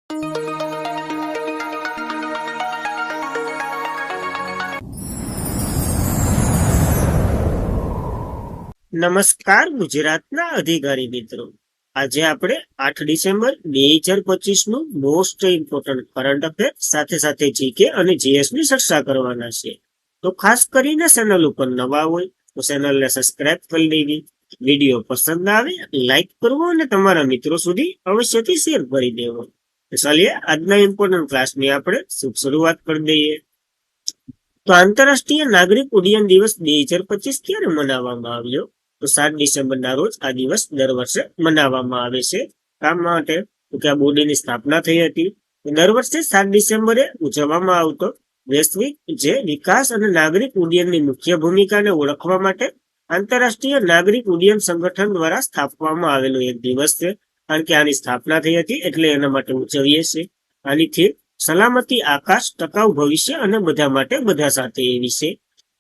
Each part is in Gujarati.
નમસ્કાર ગુજરાતના અધિકારી મિત્રો, આજે આપણે 8 ડિસેમ્બર 2025 નું મોસ્ટ ઇમ્પોર્ટન્ટ કરંટ અફેર સાથે સાથે જીકે અને જીએસ ની ચર્ચા કરવાના છે. તો ખાસ કરીને ચેનલ ઉપર નવા હોય તો ચેનલને સબસ્ક્રાઇબ કરી લેવી, વિડીયો પસંદ આવે લાઈક કરવો અને તમારા મિત્રો સુધી અવશ્યથી શેર કરી દેવો. તો ચાલીએ આજના ઇમ્પોર્ટન્ટ ક્લાસની આપણે શરૂઆત કરી દઈએ. તો આંતરરાષ્ટ્રીય નાગરિક ઉડ્ડયન દિવસ 2025 ક્યારે મનાવવામાં આવ્યો? તો 7 ડિસેમ્બરના રોજ આ દિવસ દર વર્ષે મનાવવામાં આવે છે. કામ માટે કે આ બોડીની સ્થાપના થઈ હતી. દર વર્ષે 7 ડિસેમ્બરે ઉજવવામાં આવતો વૈશ્વિક જે વિકાસ અને નાગરિક ઉડ્ડયનની મુખ્ય ભૂમિકાને ઓળખવા માટે આંતરરાષ્ટ્રીય નાગરિક ઉડ્ડયન સંગઠન દ્વારા સ્થાપવામાં આવેલો એક દિવસ છે. કારણ કે આની સ્થાપના થઈ હતી એટલે એના માટે ઉજવીએ છીએ. આની થીમ સલામતી આકાશ, ટકાઉ ભવિષ્ય અને બધા માટે બધા સાથે એવી છે.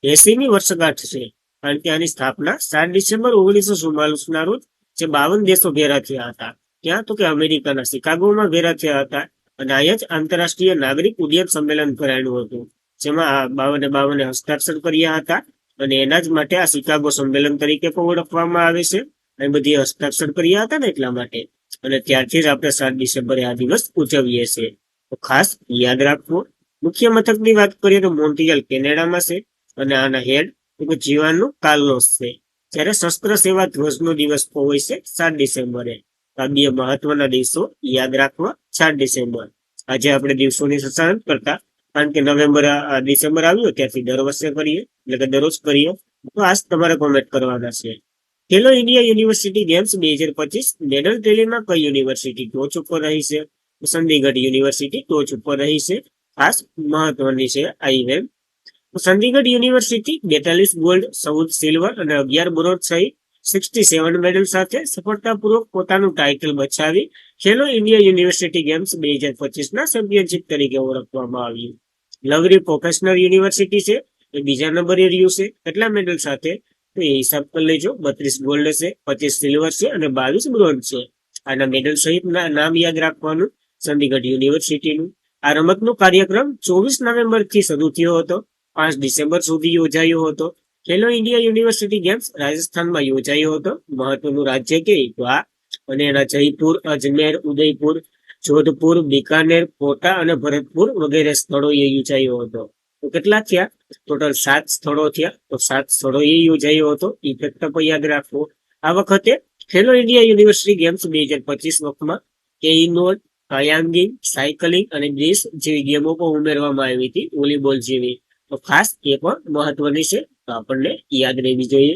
80મી વર્ષગાંઠ છે. કારણ કે આની સ્થાપના 7 ડિસેમ્બર 1944 ના રોજ જે 52 દેશો ભેગા થયા હતા, ત્યાં તો કે અમેરિકાના શિકાગોમાં ભેગા થયા હતા અને અહીંયા જ આંતરરાષ્ટ્રીય નાગરિક ઉડ્ડયન સંમેલન કરાયેલું હતું, જેમાં 52 હસ્તાક્ષર કર્યા હતા અને એના જ માટે આ શિકાગો સંમેલન તરીકે પણ ઓળખવામાં આવે છે. અને બધી હસ્તાક્ષર કર્યા હતા ને એટલા માટે, અને ત્યારથી જ આપણે 7 ડિસેમ્બરે આ દિવસ ઉજવીએ છીએ. તો ખાસ યાદ રાખવું. મુખ્ય મથકની વાત કરીએ તો મોન્ટ્રીયલ કેનેડામાં છે અને આના હેડ જીવાનું કાર્લોસ છે. જ્યારે શસ્ત્ર સેવા ધ્વજનો દિવસ હોય છે 7 ડિસેમ્બરે. આ બે મહત્વના દિવસો યાદ રાખવા. 7 ડિસેમ્બર આજે આપણે દિવસોની ચર્ચા નથી કરતા, કારણ કે ડિસેમ્બર આવ્યો ત્યારથી દર વર્ષે કરીએ, એટલે કે દરરોજ કરીએ. તો આજ તમારે કોમેન્ટ કરવાના છે. ખેલો ઇન્ડિયા યુનિવર્સિટી ગેમ્સ 2025 મેડલ ટેલીમાં કઈ યુનિવર્સિટી ટોચ ઉપર રહી છે? ચંદીગઢ યુનિવર્સિટી ટોચ ઉપર રહી છે. ખાસ મહત્વની છે આ event. Chandigarh university 42 gold, 14 silver અને 11 બ્રોન્ઝ સહિત 67 મેડલ સાથે સફળતાપૂર્વક પોતાનું ટાઇટલ બચાવી ખેલો ઇન્ડિયા યુનિવર્સિટી ગેમ્સ 2025 ના ચેમ્પિયનશિપ તરીકે ઓળખવામાં આવ્યું. લવરી પ્રોફેશનલ યુનિવર્સિટી છે એ બીજા નંબરે રહ્યું છે. કેટલા મેડલ સાથે? તો એ હિસાબ કરી લેજો. 32 ગોલ્ડ છે, 25 સિલ્વર છે અને 22 બ્રોન્ઝ છે. આના મેડલ સહિત નામ યાદ રાખવાનું ચંદીગઢ યુનિવર્સિટીનું. આ રમતનો કાર્યક્રમ 24 નવેમ્બર થી શરૂ થયો હતો, 5 ડિસેમ્બર સુધી યોજાયો હતો. ખેલો ઇન્ડિયા યુનિવર્સિટી ગેમ્સ રાજસ્થાનમાં યોજાયો હતો. મહત્વનું રાજ્ય કે અને એના જયપુર, અજમેર, ઉદયપુર, જોધપુર, બીકાનેર, કોટા અને ભરતપુર વગેરે સ્થળોએ યોજાયો હતો. તો કેટલા થયા? ટોટલ 7 સ્થળો થયા. તો 7 સ્થળોએ યોજાયો હતો. એ ફેક્ટ પણ યાદ રાખવો. આ વખતે ખેલો ઇન્ડિયા યુનિવર્સિટી ગેમ્સ 2025 વખતમાં કેઇનોડ, કાયાંગિંગ, સાયકલિંગ અને બ્રિજ જેવી ગેમો પણ ઉમેરવામાં આવી હતી, વોલીબોલ જેવી. તો ખાસ એ પણ મહત્વની છે, તો આપણને યાદ રહેવી જોઈએ.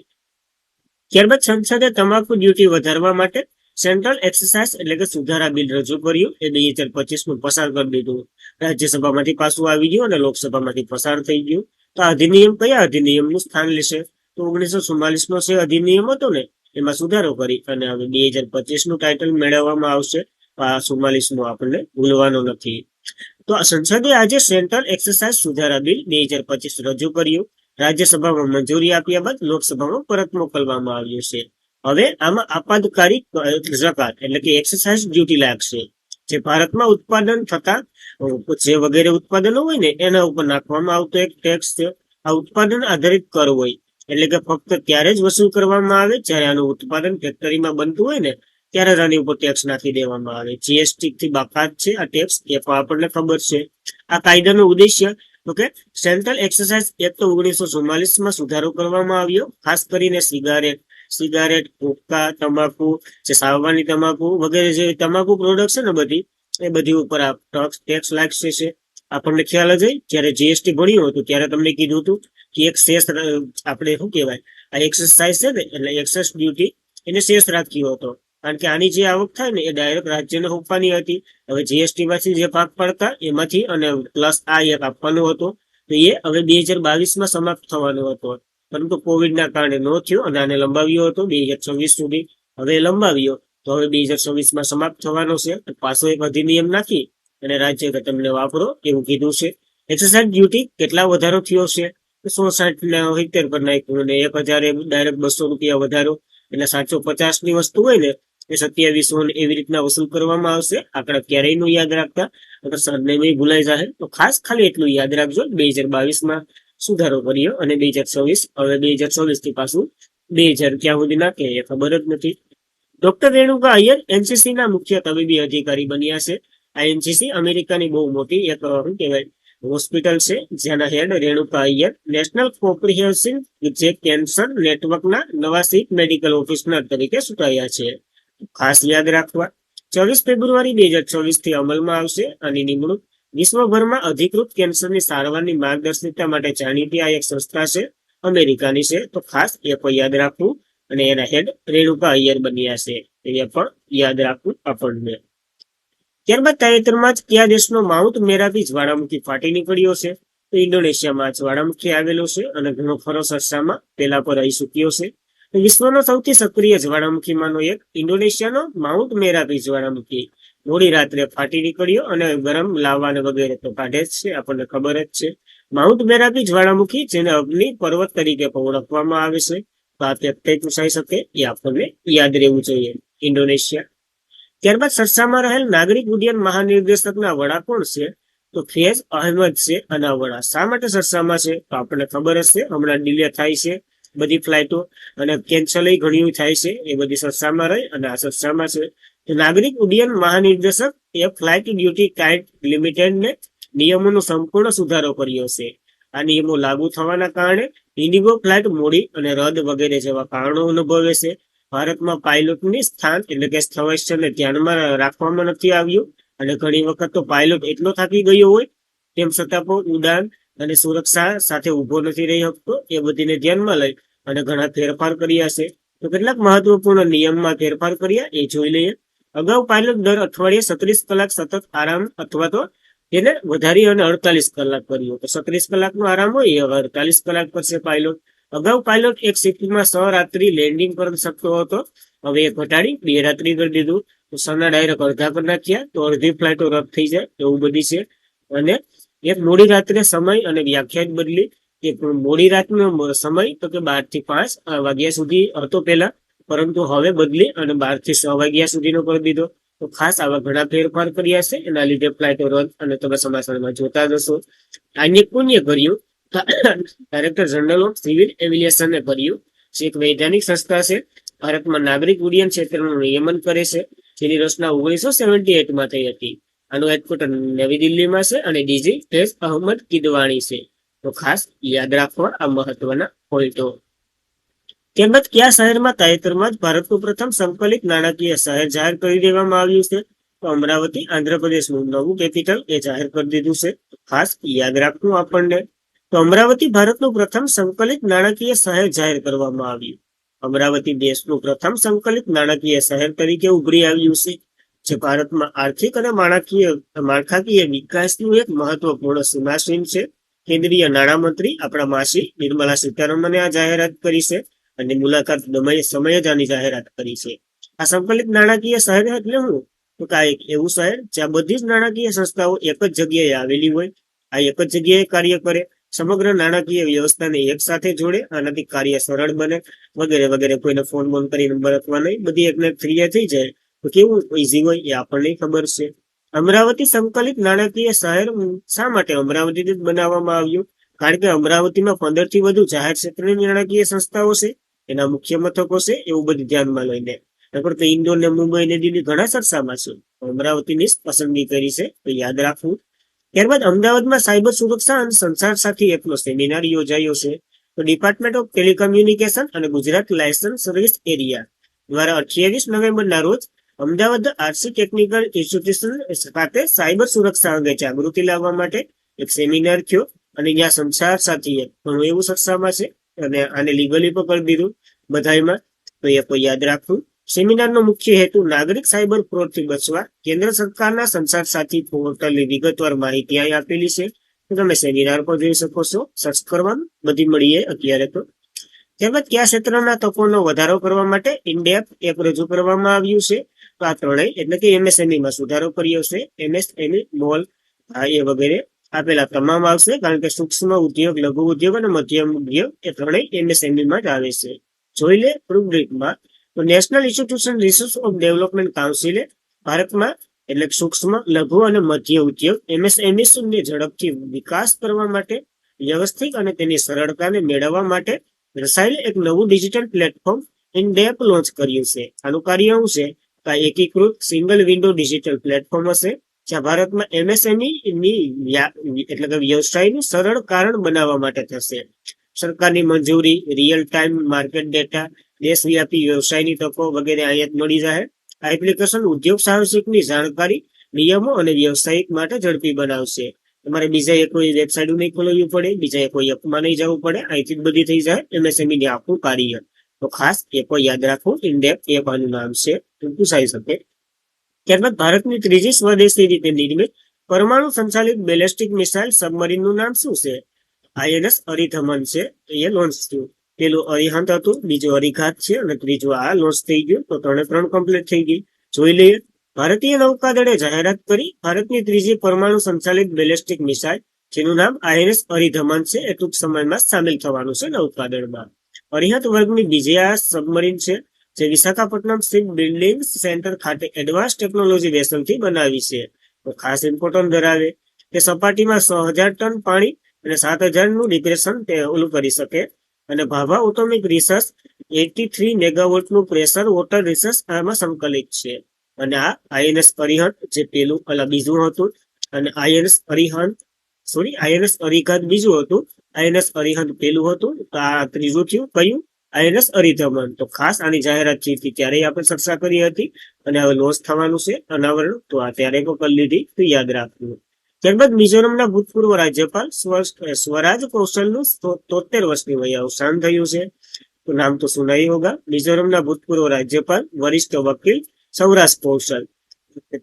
ત્યારબાદ સંસદે તમાકુ ડ્યુટી વધારવા માટે સેન્ટ્રલ એક્સસાઇઝ એટલે કે સુધારા બિલ રજૂ કર્યું. એ 2025 નું પસાર કરી દીધું. રાજ્યસભામાંથી પાછું આવી ગયું અને લોકસભામાંથી પસાર થઈ ગયું. તો આ અધિનિયમ કયા અધિનિયમનું સ્થાન લેશે? તો 1944 નો જે અધિનિયમ હતો ને એમાં સુધારો કરી અને હવે 2025 નું ટાઇટલ મેળવવામાં આવશે. આ 44 નું આપણને ભૂલવાનું નથી. તો સંસદે આજે સેન્ટ્રલ એક્સસાઇઝ સુધારા બિલ 2025 રજૂ કર્યું. રાજ્યસભામાં મંજૂરી આપ્યા બાદ લોકસભામાં પરત મોકલવામાં આવ્યું છે. હવે આમાં આપાતકારી જકાત એટલે કે એક્સસાઇઝ ડ્યુટી લાગશે. જે ભારતમાં ઉત્પાદન થતા જે વગેરે ઉત્પાદનો હોય ને એના ઉપર નાખવામાં આવતો એક ટેક્સ છે. આ ઉત્પાદન આધારિત કર હોય, એટલે કે ફક્ત ત્યારે જ વસૂલ કરવામાં આવે જ્યારે આનું ઉત્પાદન ફેક્ટરીમાં બનતું હોય ને ત્યારે જ આની ઉપર ટેક્સ નાખી દેવામાં આવે. જીએસટી થી બાકાત છે આ ટેક્સ, એ પણ આપણને ખબર છે. આ કાયદાનો ઉદ્દેશ્ય તો કે સેન્ટ્રલ એક્સસાઇઝ એક્ટ 1944 માં સુધારો કરવામાં આવ્યો. ખાસ કરીને સિગારેટ, હુક્કા, તમાકુ, જે સાવવાની તમાકુ વગેરે જે તમાકુ પ્રોડક્ટ છે ને એ બધી ઉપર આ ટેક્સ લાગશે છે. આપણને ખ્યાલ જ હોય, જયારે જીએસટી ભણ્યું હતું ત્યારે તમને કીધું હતું કે એક શેષ આપણે શું કહેવાય, આ એક્સરસાઇઝ છે ને એટલે એક્સેસ ડ્યુટી એને શેષ રાખ્યો હતો. કારણ કે આની જે આવક થાય ને એ ડાયરેક્ટ રાજ્યને સોંપવાની હતી. હવે જીએસટી માંથી જે ભાગ પડતા એમાંથી અને પ્લસ આ એક આપવાનો હતો, તો એ હવે 2022 માં સમાપ્ત થવાનો હતો. પરંતુ કોવિડના કારણે ન થયો અને આને લંબાવ્યો હતો 2026 સુધી. હવે લંબાવ્યો તો હવે 2026 માં સમાપ્ત થવાનો છે. પાછો એક અધિનિયમ નાખી અને રાજ્ય કે તમને વાપરો એવું કીધું છે. એક્સસાઇઝ ડ્યુટી કેટલા વધારો થયો છે? 160 ને 70 પર નાખ્યું અને 1000 ડાયરેક્ટ 200 રૂપિયા વધારો. એટલે 750 ની વસ્તુ હોય ને એ 27 એવી રીતના વસૂલ કરવામાં આવશે. આંકડા ક્યારેય નું યાદ રાખતા, સરનેમ ભૂલાઈ જાય. તો ખાસ ખાલી એટલું યાદ રાખજો, 2022 સુધારો કર્યો અને 2024 હવે 2024 થી પાછું 2000 ક્યાં સુધી નાખે એ ખબર જ નથી. ડોક્ટર રેણુકા અય્યર એનસીસી ના મુખ્ય તબીબી અધિકારી બન્યા છે. આ એનસીસી અમેરિકાની બહુ મોટી એક શું કહેવાય હોસ્પિટલ છે, જેના head Renuka Iyer national comprehensive cancer નેટવર્કના નવા ચીફ મેડિકલ ઓફિસર તરીકે ચૂંટાયા છે. ખાસ યાદ રાખવા, 24 ફેબ્રુઆરી 2024 થી અમલમાં આવશે. આની નિમણૂક વિશ્વભરમાં અધિકૃત કેન્સરની સારવારની માર્ગદર્શિકા માટે જાણીતી આ એક સંસ્થા છે, અમેરિકાની છે. તો ખાસ એ પણ યાદ રાખવું. અને એના હેડ રેણુકા અય્યર બન્યા છે, એ પણ યાદ રાખવું આપણને. ત્યારબાદ તાજેતરમાં જ કયા દેશનો માઉન્ટ મેરાપી જ્વાળામુખી ફાટી નીકળ્યો છે? તો ઇન્ડોનેશિયામાં જ્વાળામુખી આવેલો છે અને ઘણો ખરો ચર્ચામાં પેલા પર રહી ચૂક્યો છે. વિશ્વનો સૌથી સક્રિય જ્વાળામુખીમાંનો એક ઇન્ડોનેશિયાનો માઉન્ટ મેરાપી જ્વાળામુખી મોડી રાત્રે ફાટી નીકળ્યો અને ગરમ લાવા વગેરે તો કાઢે જ છે, આપણને ખબર જ છે. માઉન્ટ મેરાપી જ્વાળામુખી, જેને અગ્નિ પર્વત તરીકે પણ ઓળખવામાં આવે છે, તો આ કઈ પૂછાઈ શકે એ આપણને યાદ રહેવું જોઈએ. ઇન્ડોનેશિયા. ત્યારબાદ ચર્ચામાં રહેલ નાગરિક ઉડ્ડયન મહાનિર્દેશકના વડા કોણ છે? તો ફૈઝ અહેમદ છે. અને આ વડા શા માટે ચર્ચામાં છે? તો આપણને ખબર જ છે, હમણાં ડિલે થાય છે બધી ફ્લાઇટો અને કેન્સલ ઘણી થાય છે, એ બધી ચર્ચામાં રહી અને આ ચર્ચામાં છે. તો નાગરિક ઉડ્ડયન મહાનિર્દેશક એ ફ્લાઇટ ડ્યુટી કાઇટ લિમિટેડને નિયમોનો સંપૂર્ણ સુધારો કર્યો છે. આ નિયમો લાગુ થવાના કારણે ઇન્ડિગો ફ્લાઇટ મોડી અને રદ વગેરે જેવા કારણો અનુભવે છે. ભારતમાં પાયલોટની સ્થાન એટલે કે સ્થળને ધ્યાનમાં રાખવામાં નથી આવ્યું અને ઘણી વખત તો પાયલોટ એટલો થાકી ગયો હોય તેમ છતાં પણ ઉડાન અને સુરક્ષા સાથે ઉભો નથી રહી શકતો. એ બધીને ધ્યાનમાં લઈ અને ઘણા ફેરફાર કર્યા છે. તો કેટલાક મહત્વપૂર્ણ નિયમમાં ફેરફાર કર્યા એ જોઈ લઈએ. અગાઉ પાયલોટ દર અઠવાડિયે 36 કલાક સતત આરામ અથવા તો એને વધારી અને 48 કલાક કર્યો. તો 36 કલાકનો આરામ હોય એ 48 કલાક કરશે પાયલોટ. અગાઉ પાયલોટ એક શિફ્ટમાં 6 રાત્રિ લેન્ડિંગ કરી શકતો હતો, હવે એ ઘટાડી 2 રાત્રિ કરી દીધું. તો સના ડાયરેક્ટ અડધા કરી નાખ્યા, તો અડધી ફ્લાઇટો રદ થઈ જાય એવું બધી છે. અને એક મોડી રાત્રે સમય અને વ્યાખ્યા બદલી. એક મોડી રાતનો સમય તો કે 12 થી 5 વાગ્યા સુધી હતો પેલા, પરંતુ હવે બદલી અને 12 થી 6 વાગ્યા સુધીનો કરી દીધો. તો ખાસ આવા ઘણા ફેરફાર કર્યા છે, એના લીધે ફ્લાઇટો રદ અને તમે સમાચારમાં જોતા જશો. આને કોને કર્યું? ડાયરેક્ટર જનરલ ઓફ સિવિલ એવિએશને કર્યું. એક વૈધાનિક સંસ્થા છે, ભારતમાં નાગરિક ઉડ્ડયન ક્ષેત્રનું નિયમન કરે છે, જેની રચના 1978માં થઈ હતી. આનું હેડક્વાર્ટર નવી દિલ્હીમાં છે અને ડીજી ફૈઝ અહમદ કિદવાણી છે. તો ખાસ યાદ રાખવા આ મહત્વના પોઈન્ટો. ત્યારબાદ કયા શહેરમાં તાજેતરમાં જ ભારતનું પ્રથમ સંકલિત નાણાકીય શહેર જાહેર કરી દેવામાં આવ્યું છે? તો અમરાવતી આંધ્રપ્રદેશનું નવું કેપિટલ એ જાહેર કરી દીધું છે. ખાસ યાદ રાખવું આપણને. તો અમરાવતી ભારતનું પ્રથમ સંકલિત નાણાકીય શહેર જાહેર કરવામાં આવ્યું. અમરાવતી દેશનું પ્રથમ સંકલિત નાણાકીય શહેર તરીકે ઉભરી આવ્યું છે, જે ભારતમાં આર્થિક અને માળખાકીય વિકાસનું એક મહત્વપૂર્ણ સીમાચિહ્ન છે. કેન્દ્રીય નાણામંત્રી આપણા માસી નિર્મલા સીતારમણે આ જાહેરાત કરી છે અને મુલાકાત સમયે જ આની જાહેરાત કરી છે. આ સંકલિત નાણાકીય શહેર એટલે શું? તો આ એક એવું શહેર જ્યાં બધી જ નાણાકીય સંસ્થાઓ એક જ જગ્યાએ આવેલી હોય, આ એક જ જગ્યાએ કાર્ય કરે, સમગ્ર નાણાકીય વ્યવસ્થાને એક સાથે જોડે, આનાથી કાર્ય સરળ બને વગેરે વગેરે. કોઈને ફોન કરી નંબર અથવા નહીં, બધી એકને ક્રિયા થઈ જાય તો કેવું ઈઝી હોય એ આપણને ખબર છે. અમરાવતી સંકલિત નાણાકીય શહેર શા માટે અમરાવતીથી જ બનાવવામાં આવ્યું? કારણ કે અમરાવતીમાં 15 થી વધુ જાહેર ક્ષેત્રની નાણાકીય સંસ્થાઓ છે, એના મુખ્ય મથકો છે, એવું બધું ધ્યાનમાં લઈને. નકર તો ઇન્દોર ને મુંબઈ ને દિલ્હી ઘણા ચર્ચામાં છે, અમરાવતીની જ પસંદગી કરી છે, તો યાદ રાખવું. ત્યારબાદ અમદાવાદમાં સાયબર સુરક્ષા અને સંચાર સાથે એકનો સેમિનાર યોજાયો છે. તો ડિપાર્ટમેન્ટ ઓફ ટેલિકમ્યુનિકેશન અને ગુજરાત લાયસન્સ સર્વિસ એરિયા દ્વારા 28 નવેમ્બરના રોજ અમદાવાદ આરસી ટેકનિકલ ઇન્સ્ટિટ્યુશન ખાતે સાયબર સુરક્ષા અંગે જાગૃતિ લાવવા માટે એક સેમિનાર થયો અને ત્યાં સંચાર સાથે ઘણું એવું ચર્ચામાં છે અને આને લીગલી પણ કરી દીધું બધામાં, તો એ કોઈ યાદ રાખવું. સેમિનારનો મુખ્ય હેતુ નાગરિક સાયબર ફ્રોડથી બચવા કેન્દ્ર સરકારના સંચાર સાથી પોર્ટલની વિગતવાર માહિતી અહીં આપેલી છે. તો તમે સેમિનાર પર જોઈ શકો છો, સર્ચ કરવાનું બધી મળીએ અત્યારે તો. ત્યારબાદ કયા ક્ષેત્રના તકોનો વધારો કરવા માટે ઇન્ડેપ્થ એપ રજૂ કરવામાં આવ્યું છે? તો આ ત્રણેય એટલે કે એમએસએમઈમાં સુધારો કર્યો છે. એમએસએમઈ, મોલ એ વગેરે આપેલા તમામ આવશે, કારણ કે સૂક્ષ્મ ઉદ્યોગ, લઘુ ઉદ્યોગ અને મધ્યમ ઉદ્યોગ એ ત્રણેય એમએસએમઈમાં જ આવે છે. જોઈ લે રૂબ્રિકમાં. તો national institution research of development કાઉન્સિલે ભારતમાં એટલે સૂક્ષ્મ, લઘુ અને મધ્ય ઉદ્યોગ MSME ને ઝડપથી વિકાસ કરવા માટે, વ્યવસ્થિત અને તેની સરળતાને મેળવવા માટે રચાયેલ એક નવું ડિજિટલ પ્લેટફોર્મ ઇનડેપ લોન્ચ કર્યું છે. આનું કાર્ય શું છે? આ એકીકૃત સિંગલ વિન્ડો ડિજિટલ પ્લેટફોર્મ હશે, જ્યાં ભારતમાં MSME ની એટલે કે વ્યવસાયનું સરળ કારણ બનાવવા માટે થશે. સરકારની મંજૂરી, રિયલ ટાઈમ માર્કેટ ડેટા, દેશવ્યાપી વ્યવસાયની તકો વગેરે અહીંયા મળી જાય. આ એપ્લિકેશન ઉદ્યોગ સાહસિકની જાણકારી, નિયમો અને વ્યવસાયિક માટે ઝડપી બનાવશે. તમારે બીજા કોઈ વેબસાઇટ નહીં ખોલવી પડે, બીજા કોઈ એપમાં નહીં જવું પડે, અહીંથી જ બધી થઈ જાય MSME ની આખું કાર્ય. તો ખાસ એપો યાદ રાખો. ઇનડેપ એપ આનું નામ છે, પૂછાઈ શકે. ત્યારબાદ ભારતની ત્રીજી સ્વદેશી રીતે નિર્મિત પરમાણુ સંચાલિત બેલેસ્ટિક મિસાઇલ સબમરીનનું નામ શું છે? INS અરિહંત છે. એ લોન્ચ થયું. પેલું અરિહંત હતું, બીજું અરિઘાત છે અને ત્રીજું આ લોન્ચ થઈ ગયું. તો 3 કમ્પ્લીટ થઈ ગઈ. જોઈ લઈએ. ભારતીય નૌકાદળે જાહેરાત કરી ભારતની ત્રીજી પરમાણુ સંચાલિત બેલેસ્ટિક મિસાઇલ, જેનું નામ INS અરિહંત છે, એ ટૂંક સમયમાં સામેલ થવાનું છે નૌકાદળમાં. અરિહંત વર્ગની બીજી આ સબમરીન છે, જે વિશાખાપટ્ટનમ શિપ બિલ્ડિંગ સેન્ટર ખાતે એડવાન્સ ટેકનોલોજી વેસલથી બનાવી છે. તો ખાસ ઇમ્પોર્ટન્ટ ધરાવે. તે સપાટીમાં 6,000 ટન પાણી અને 7,000 નું ડિપ્રેશન તે ઓલું કરી શકે. અને ભાભા એટોમિક રિસર્ચ 83 મેગાવોટનું પ્રેશર વોટર રિસર્ચ આમાં સંકલિત છે. અને આ INS અરિહંત જે પેલું બીજું હતું, અને INS અરિઘાત બીજું હતું, INS અરિહંત પેલું હતું, તો આ ત્રીજું થયું. કયું? INS અરિહંત. તો ખાસ આની જાહેરાત થઈ હતી ત્યારે આપણે ચર્ચા કરી હતી, અને હવે લોન્ચ થવાનું છે અનાવરણ. તો આ ત્યારે કરી લીધી, તો યાદ રાખવું. ત્યારબાદ મિઝોરમના ભૂતપૂર્વ રાજ્યપાલ સ્વરાજ કૌશલનું 73 વર્ષની વયે અવસાન થયું છે. તો નામ તો સુનાઈ હોગા. મિઝોરમના ભૂતપૂર્વ રાજ્યપાલ, વરિષ્ઠ વકીલ સૌરાજ કૌશલ.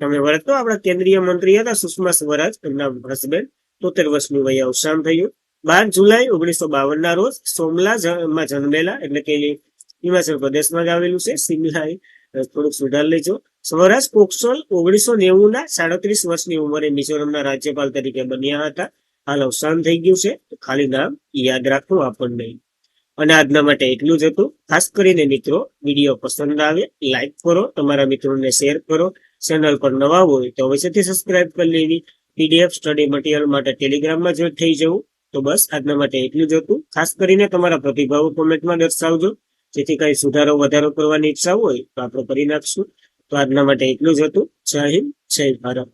તમે વળતો આપણા કેન્દ્રીય મંત્રી હતા સુષ્મા સ્વરાજ, એમના હસબેન્ડ. 73 વર્ષની વયે અવસાન થયું. 12 જુલાઈ 1952 ના રોજ સોમલામાં જન્મેલા, એટલે કે હિમાચલ પ્રદેશમાં જ આવેલું છે. સિમલા થોડુંક સુધાર લેજો. સ્વરાજ કૌશલ 1990 ના 37 વર્ષની ઉંમરે મિઝોરમના રાજ્યપાલ તરીકે બન્યા હતા. હાલ અવસાન થઈ ગયું છે. ખાલી નામ યાદ રાખવું આપણને. અને આજના માટે એટલું જ હતું. ખાસ કરીને મિત્રો, વિડીયો પસંદ આવે લાઈક કરો, તમારા મિત્રોને શેર કરો. ચેનલ પર નવા હોય તો અવશ્યથી સબસ્ક્રાઇબ કરી લેવી. PDF સ્ટડી મટીરિયલ માટે ટેલિગ્રામમાં જોઈન્ટ થઈ જવું. તો બસ આજના માટે એટલું જ હતું. ખાસ કરીને તમારા પ્રતિભાવો કોમેન્ટમાં દર્શાવજો, જેથી કઈ સુધારો વધારો કરવાની ઈચ્છા હોય તો આપણે કરી નાખશું. તો આજના માટે એટલું જ હતું. જય હિન્દ, જય ભારત.